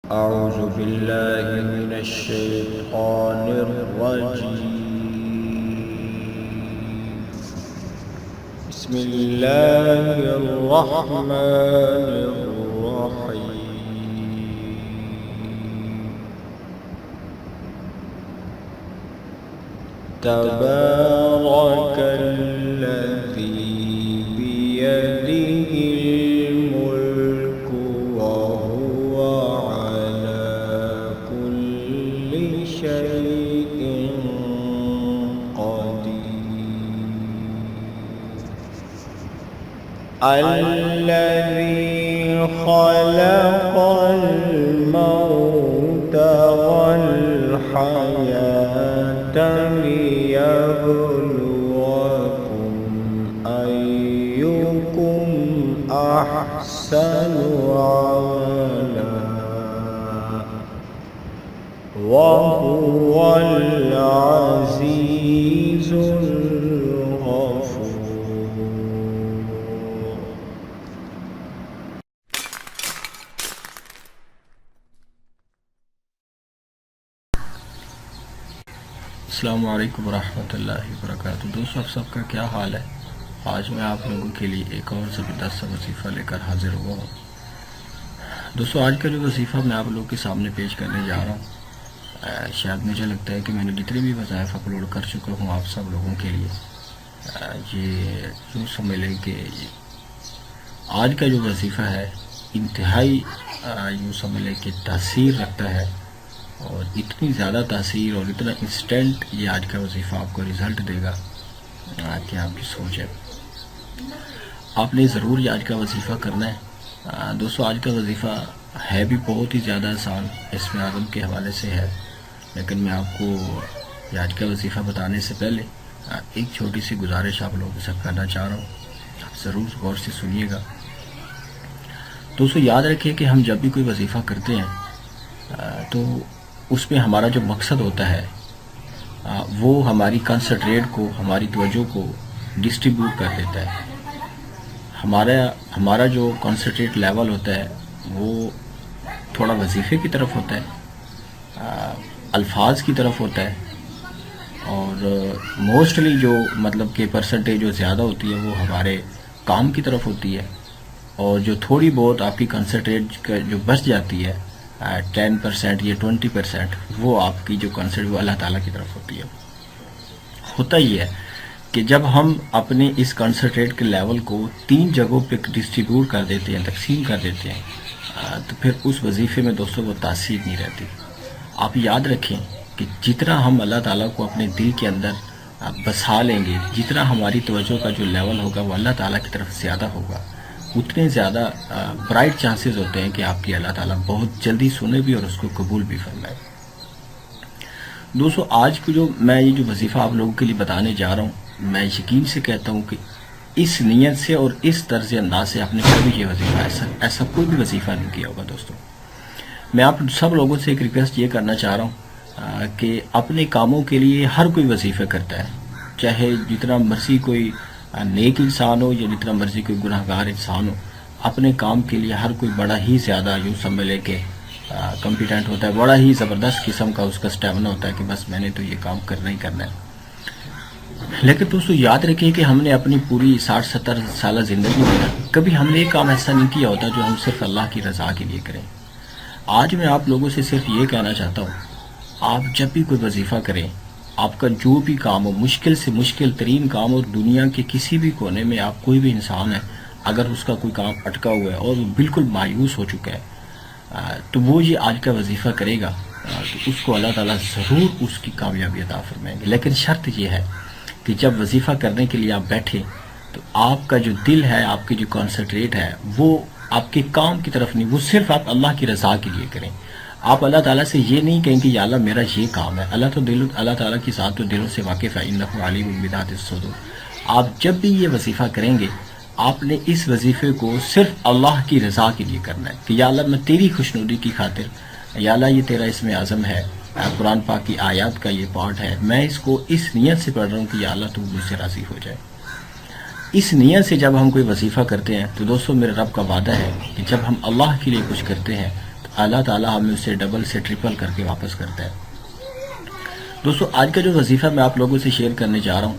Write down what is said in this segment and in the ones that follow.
أعوذ بالله من الشيطان الرجيم. بسم الله الرحمن الرحيم. تبارك الذي بيده الملك وهو على كل شيء قدير. الذي خلق الموت والحياة ليبلوكم أيكم أحسن عملا وهو العزيز الغفور. السلام علیکم ورحمۃ اللہ وبرکاتہ. دوستوں، آپ سب کا کیا حال ہے؟ آج میں آپ لوگوں کے لیے ایک اور زبردست سا وظیفہ لے کر حاضر ہوا ہوں. دوستوں، آج کا جو وظیفہ میں آپ لوگوں کے سامنے پیش کرنے جا رہا ہوں، شاید مجھے لگتا ہے کہ میں نے جتنے بھی وظائف اپلوڈ کر چکا ہوں آپ سب لوگوں کے لیے، یہ یوں سمجھ لیں کہ آج کا جو وظیفہ ہے انتہائی یوں سمجھ لیں کہ تاثیر رکھتا ہے، اور اتنی زیادہ تاثیر اور اتنا انسٹنٹ یہ آج کا وظیفہ آپ کو رزلٹ دے گا کہ آپ کی سوچ ہے. آپ نے ضرور یہ آج کا وظیفہ کرنا ہے. دوستو، آج کا وظیفہ ہے بھی بہت ہی زیادہ آسان، اسم اعظم کے حوالے سے ہے، لیکن میں آپ کو یہ آج کا وظیفہ بتانے سے پہلے ایک چھوٹی سی گزارش آپ لوگوں کے ساتھ کرنا چاہ رہا ہوں. آپ ضرور غور سے سنیے گا. دوستو، یاد رکھیں کہ ہم جب بھی کوئی وظیفہ کرتے ہیں تو اس میں ہمارا جو مقصد ہوتا ہے وہ ہماری کنسنٹریٹ کو، ہماری توجہ کو ڈسٹریبیوٹ کر دیتا ہے. ہمارا جو کنسنٹریٹ لیول ہوتا ہے وہ تھوڑا وظیفے کی طرف ہوتا ہے، الفاظ کی طرف ہوتا ہے، اور موسٹلی جو مطلب کہ پرسنٹیج جو زیادہ ہوتی ہے وہ ہمارے کام کی طرف ہوتی ہے، اور جو تھوڑی بہت آپ کی کنسنٹریٹ جو بچ جاتی ہے 10% یا 20%، وہ آپ کی جو کنسنٹریٹ وہ اللہ تعالیٰ کی طرف ہوتی ہے. ہوتا یہ ہے کہ جب ہم اپنے اس کنسنٹریٹ کے لیول کو 3 جگہوں پہ ڈسٹریبیوٹ کر دیتے ہیں، تقسیم کر دیتے ہیں، تو پھر اس وظیفے میں دوستوں وہ تاثیر نہیں رہتی. آپ یاد رکھیں کہ جتنا ہم اللہ تعالیٰ کو اپنے دل کے اندر بسا لیں گے، جتنا ہماری توجہ کا جو لیول ہوگا وہ اللہ تعالیٰ کی طرف زیادہ ہوگا، اتنے زیادہ برائٹ چانسز ہوتے ہیں کہ آپ کی اللہ تعالیٰ بہت جلدی سنے بھی اور اس کو قبول بھی فرمائے. دوستو، آج کو جو میں یہ جو وظیفہ آپ لوگوں کے لیے بتانے جا رہا ہوں، میں یقین سے کہتا ہوں کہ اس نیت سے اور اس طرز انداز سے آپ نے کبھی یہ وظیفہ ایسا کوئی بھی وظیفہ نہیں کیا ہوگا. دوستو، میں آپ سب لوگوں سے ایک ریکویسٹ یہ کرنا چاہ رہا ہوں کہ اپنے کاموں کے لیے ہر کوئی وظیفہ کرتا ہے، چاہے جتنا مرضی کوئی نیک انسان ہو یا جتنا مرضی کوئی گناہ گار انسان ہو، اپنے کام کے لیے ہر کوئی بڑا ہی زیادہ یوں سمجھ لے کہ کمپیٹنٹ ہوتا ہے، بڑا ہی زبردست قسم کا اس کا سٹیمنا ہوتا ہے کہ بس میں نے تو یہ کام کرنا ہی کرنا ہے. لیکن دوستو، یاد رکھیں کہ ہم نے اپنی پوری 60-70 سالہ زندگی میں کبھی ہم نے ایک کام ایسا نہیں کیا ہوتا جو ہم صرف اللہ کی رضا کے لیے کریں. آج میں آپ لوگوں سے صرف یہ کہنا چاہتا ہوں، آپ جب بھی کوئی وظیفہ کریں، آپ کا جو بھی کام ہو، مشکل سے مشکل ترین کام ہو، دنیا کے کسی بھی کونے میں آپ کوئی بھی انسان ہے، اگر اس کا کوئی کام اٹکا ہوا ہے اور وہ بالکل مایوس ہو چکا ہے، تو وہ یہ آج کا وظیفہ کرے گا تو اس کو اللہ تعالیٰ ضرور اس کی کامیابی عطا فرمائیں گے. لیکن شرط یہ ہے کہ جب وظیفہ کرنے کے لیے آپ بیٹھیں تو آپ کا جو دل ہے، آپ کی جو کنسنٹریٹ ہے، وہ آپ کے کام کی طرف نہیں، وہ صرف آپ اللہ کی رضا کے لیے کریں. آپ اللہ تعالیٰ سے یہ نہیں کہیں کہ یا اللہ میرا یہ کام ہے. اللہ تعالیٰ کی ذات تو دلوں سے واقف ہے، انہ علیم بذات الصدور. آپ جب بھی یہ وظیفہ کریں گے، آپ نے اس وظیفے کو صرف اللہ کی رضا کے لیے کرنا ہے کہ یا اللہ میں تیری خوشنودی کی خاطر، یا اللہ یہ تیرا اسم اعظم ہے، قرآن پاک کی آیات کا یہ پارٹ ہے، میں اس کو اس نیت سے پڑھ رہا ہوں کہ یا اللہ تو مجھ سے راضی ہو جائے. اس نیت سے جب ہم کوئی وظیفہ کرتے ہیں تو دوستو، میرے رب کا وعدہ ہے کہ جب ہم اللہ کے لیے کچھ کرتے ہیں تو اللہ تعالیٰ ہمیں اسے ڈبل سے ٹرپل کر کے واپس کرتا ہے۔ دوستو آج کا جو وظیفہ میں آپ لوگوں سے شیئر کرنے جا رہا ہوں،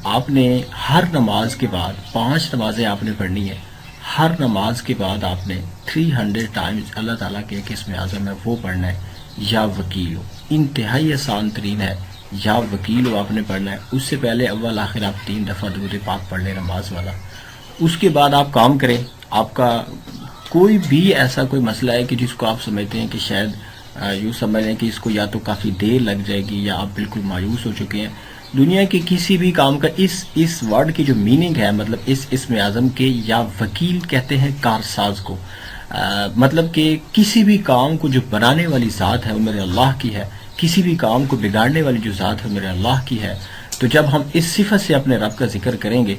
آپ نے ہر نماز کے بعد 5 نمازیں آپ نے پڑھنی ہے، ہر نماز کے بعد آپ نے 300 ٹائمز اللہ تعالیٰ کے ایک اسم اعظم ہے وہ پڑھنا ہے، یا وکیل ہو، انتہائی آسان ترین ہے، یا وکیل ہو آپ نے پڑھنا ہے۔ اس سے پہلے اول آخر آپ 3 دفعہ درود پاک پڑھ لیں نماز والا۔ اس کے بعد آپ کام کریں، آپ کا کوئی بھی ایسا کوئی مسئلہ ہے کہ جس کو آپ سمجھتے ہیں کہ شاید یوں سمجھ لیں کہ اس کو یا تو کافی دیر لگ جائے گی یا آپ بالکل مایوس ہو چکے ہیں، دنیا کے کسی بھی کام کا اس ورڈ کی جو میننگ ہے، مطلب اس اسم اعظم کے یا وکیل کہتے ہیں کارساز کو، مطلب کہ کسی بھی کام کو جو بنانے والی ذات ہے وہ میرے اللہ کی ہے، کسی بھی کام کو بگاڑنے والی جو ذات ہے میرے اللہ کی ہے۔ تو جب ہم اس صفت سے اپنے رب کا ذکر کریں گے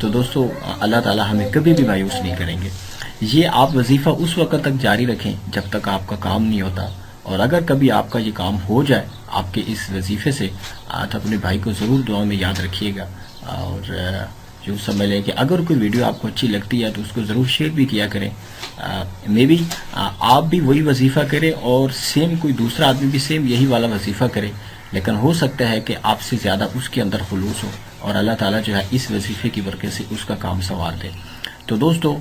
تو دوستو اللہ تعالیٰ ہمیں کبھی بھی مایوس نہیں کریں گے۔ یہ آپ وظیفہ اس وقت تک جاری رکھیں جب تک آپ کا کام نہیں ہوتا، اور اگر کبھی آپ کا یہ کام ہو جائے آپ کے اس وظیفے سے تو اپنے بھائی کو ضرور دعا میں یاد رکھیے گا، اور جو سمجھ لیں کہ اگر کوئی ویڈیو آپ کو اچھی لگتی ہے تو اس کو ضرور شیئر بھی کیا کریں۔ مے بی آپ بھی وہی وظیفہ کریں اور سیم کوئی دوسرا آدمی بھی سیم یہی والا وظیفہ کرے، لیکن ہو سکتا ہے کہ آپ سے زیادہ اس کے اندر خلوص ہو اور اللہ تعالیٰ جو ہے اس وظیفے کی برکت سے اس کا کام سنوار دے۔ تو دوستو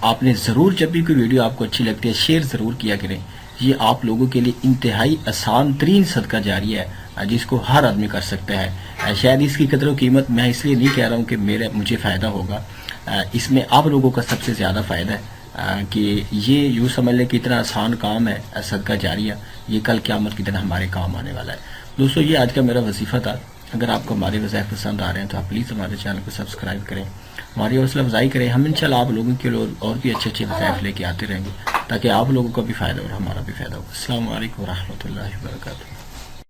آپ نے ضرور جب بھی کوئی ویڈیو آپ کو اچھی لگتی ہے شیئر ضرور کیا کریں۔ یہ آپ لوگوں کے لیے انتہائی آسان ترین صدقہ جاریہ ہے جس کو ہر آدمی کر سکتا ہے۔ شاید اس کی قدر و قیمت میں اس لیے نہیں کہہ رہا ہوں کہ مجھے فائدہ ہوگا، اس میں آپ لوگوں کا سب سے زیادہ فائدہ ہے کہ یہ یوں سمجھ لیں کہ اتنا آسان کام ہے صدقہ جاریہ، یہ کل قیامت کے دن ہمارے کام آنے والا ہے۔ دوستو یہ آج کا میرا وظیفہ تھا۔ اگر آپ کو ہمارے وظائف پسند آ رہے ہیں تو آپ پلیز ہمارے چینل کو سبسکرائب کریں، ہماری حوصلہ افزائی کریں۔ ہم انشاءاللہ آپ لوگوں کے لیے اور بھی اچھے اچھے وظائف لے کے آتے رہیں گے تاکہ آپ لوگوں کا بھی فائدہ اور ہمارا بھی فائدہ ہو۔ السلام علیکم ورحمۃ اللہ وبرکاتہ۔